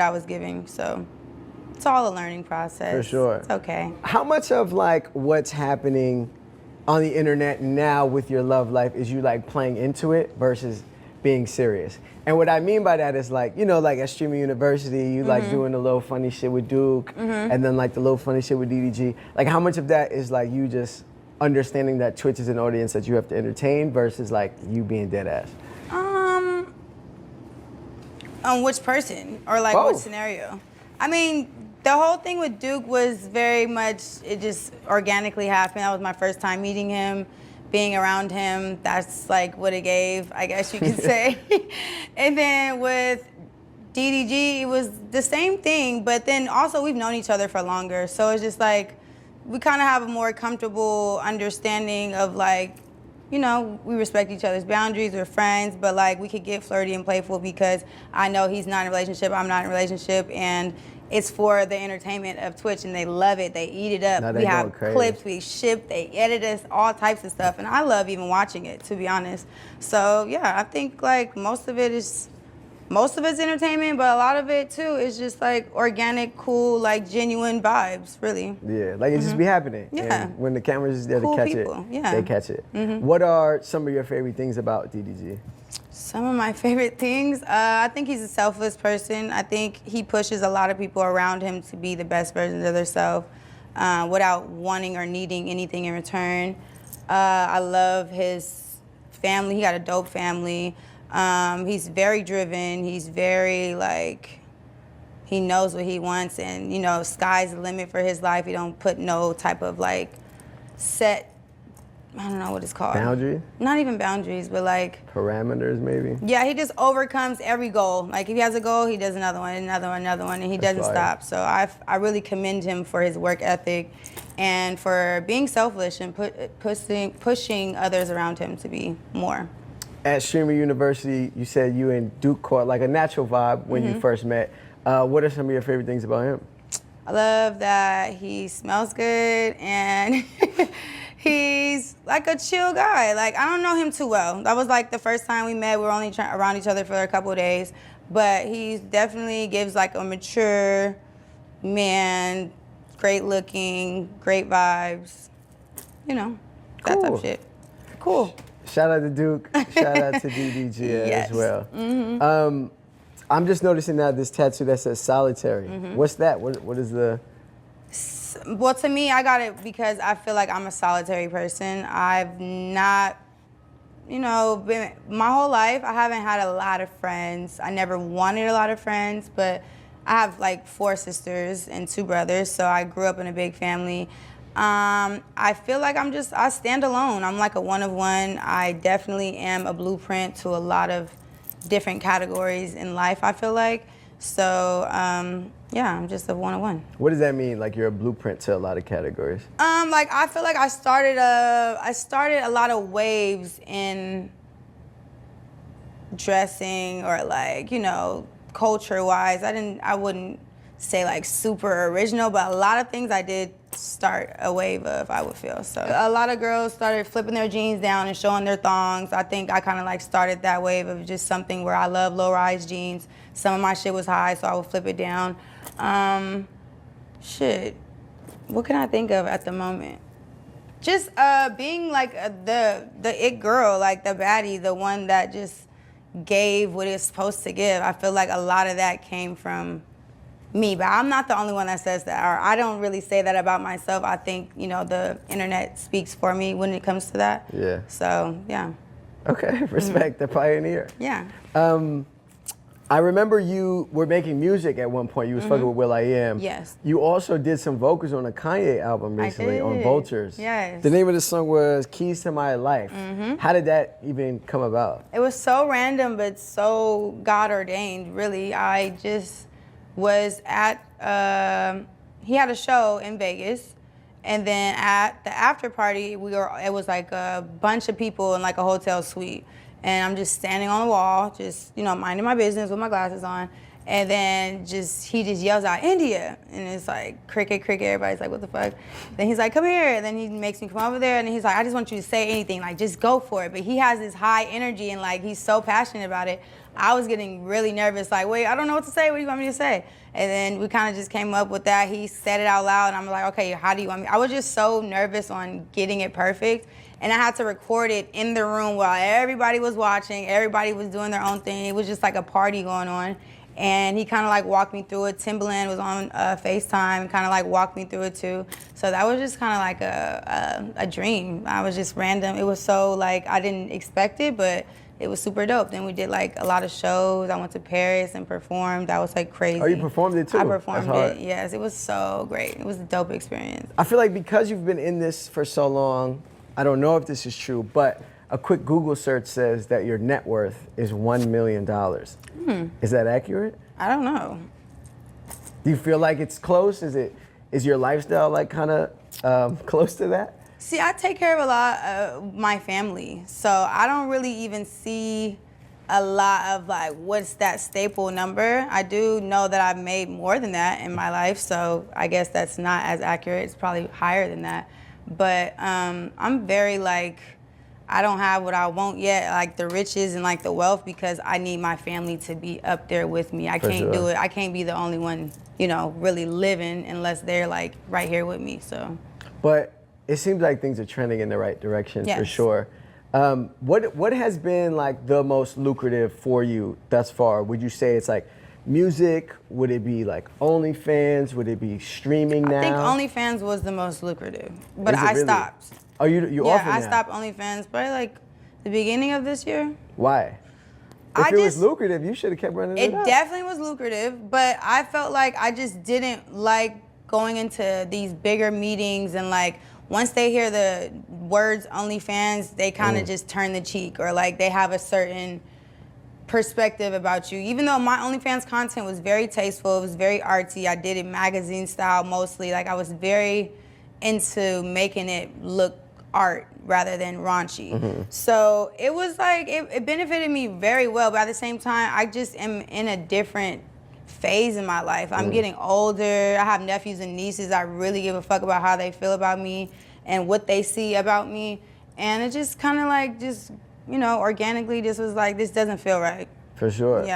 I was giving. So it's all a learning process. For sure. It's okay. How much of like what's happening on the internet now with your love life is you like playing into it versus being serious? And what I mean by that is like, you know, like at Streaming University, you like doing the little funny shit with Duke and then like the little funny shit with DDG. Like how much of that is like you just understanding that Twitch is an audience that you have to entertain versus like you being dead ass? On which person or like Both. what scenario? I mean, the whole thing with Duke was very much, it just organically happened. That was my first time meeting him, being around him. That's like what it gave, I guess you could say. And then with DDG, it was the same thing, but then also we've known each other for longer. So it's just like, we kind of have a more comfortable understanding of like, you know, we respect each other's boundaries, we're friends, but like we could get flirty and playful because I know he's not in a relationship, I'm not in a relationship, and it's for the entertainment of Twitch, and they love it. They eat it up. We have clips, we ship, they edit us, all types of stuff, and I love even watching it, to be honest. So yeah, I think like most of it's entertainment, but a lot of it too is just like organic, cool, like genuine vibes, really. Yeah, like it just be happening. Yeah. And when the camera's there Cool to catch people. it, Yeah. they catch it. What are some of your favorite things about DDG? Some of my favorite things, I think he's a selfless person. I think he pushes a lot of people around him to be the best versions of themselves without wanting or needing anything in return. I love his family. He got a dope family. He's very driven. He's very like, he knows what he wants, and you know, sky's the limit for his life. He don't put no type of like set, I don't know what it's called. Boundaries? Not even boundaries, but like Parameters, maybe? yeah, he just overcomes every goal. Like if he has a goal, he does another one, and he doesn't stop. So I really commend him for his work ethic and for being selfish and pushing others around him to be more. At Streaming University, you said you and Duke caught like a natural vibe when you first met. What are some of your favorite things about him? I love that he smells good and he's like a chill guy. Like, I don't know him too well. That was like the first time we met. We were only around each other for a couple of days. But he definitely gives like a mature man, great looking, great vibes. You know, that type of shit. Cool. Shout out to Duke. Shout out to DDG as well. I'm just noticing now this tattoo that says solitary. What's that? What is the... Well, to me, I got it because I feel like I'm a solitary person. I've not, you know, been my whole life, I haven't had a lot of friends. I never wanted a lot of friends, but I have like 4 sisters and 2 brothers, so I grew up in a big family. I feel like I stand alone. I'm like a one of one. I definitely am a blueprint to a lot of different categories in life, I feel like. So, yeah, I'm just a one of one. What does that mean? Like you're a blueprint to a lot of categories? Like I feel like I started a lot of waves in dressing or like, you know, culture-wise. I wouldn't say like super original, but a lot of things I did start a wave of, I would feel. So a lot of girls started flipping their jeans down and showing their thongs. I think I kind of like started that wave of just something where I love low-rise jeans. Some of my shit was high, so I would flip it down. Shit, what can I think of at the moment? Just being like the it girl, like the baddie, the one that just gave what it's supposed to give. I feel like a lot of that came from me, but I'm not the only one that says that, or I don't really say that about myself. I think, you know, the internet speaks for me when it comes to that. Yeah. So, yeah. Okay, respect the pioneer. Yeah. I remember you were making music at one point. You was fucking with will.i.am. Yes. You also did some vocals on a Kanye album recently on Vultures. Yes. The name of the song was Keys to My Life. How did that even come about? It was so random, but so God ordained, really. I just was at, he had a show in Vegas, and then at the after party, it was like a bunch of people in like a hotel suite. And I'm just standing on the wall, just, you know, minding my business with my glasses on. And then he just yells out, India. And it's like, cricket, cricket. Everybody's like, what the fuck? Then he's like, come here. And then he makes me come over there. And he's like, I just want you to say anything. Like, just go for it. But he has this high energy and like, he's so passionate about it. I was getting really nervous. Like, wait, I don't know what to say. What do you want me to say? And then we kind of just came up with that. He said it out loud. And I'm like, okay, how do you want me? I was just so nervous on getting it perfect. And I had to record it in the room while everybody was watching. Everybody was doing their own thing. It was just like a party going on. And he kind of like walked me through it. Timbaland was on FaceTime and kind of like walked me through it too. So that was just kind of like a dream. I was just random. It was so like, I didn't expect it, but it was super dope. Then we did like a lot of shows. I went to Paris and performed. That was like crazy. Oh, you performed it too? I performed it, yes. It was so great. It was a dope experience. I feel like because you've been in this for so long, I don't know if this is true, but a quick Google search says that your net worth is $1 million. Is that accurate? I don't know. Do you feel like it's close? Is your lifestyle like kind of close to that? See, I take care of a lot of my family, so I don't really even see a lot of like what's that staple number. I do know that I've made more than that in my life, so I guess that's not as accurate. It's probably higher than that. But I'm very like, I don't have what I want yet, like the riches and like the wealth, because I need my family to be up there with me. I can't do it. I can't be the only one, you know, really living unless they're like right here with me. So. But it seems like things are trending in the right direction for sure. What has been like the most lucrative for you thus far? Would you say it's like music? Would it be like OnlyFans? Would it be streaming now? I think OnlyFans was the most lucrative, but I really? stopped. Oh, you yeah, off it now? I stopped OnlyFans probably like the beginning of this year. Why? If it was lucrative, you should have kept running it up. It definitely was lucrative, but I felt like I just didn't like going into these bigger meetings and like once they hear the words OnlyFans, they kind of just turn the cheek, or like they have a certain perspective about you. Even though my OnlyFans content was very tasteful, it was very artsy. I did it magazine style mostly. Like I was very into making it look art rather than raunchy. So it was like, it benefited me very well, but at the same time, I just am in a different phase in my life. I'm getting older. I have nephews and nieces. I really give a fuck about how they feel about me and what they see about me. And it just kind of like, just, you know, organically just was like, this doesn't feel right. For sure. Yeah.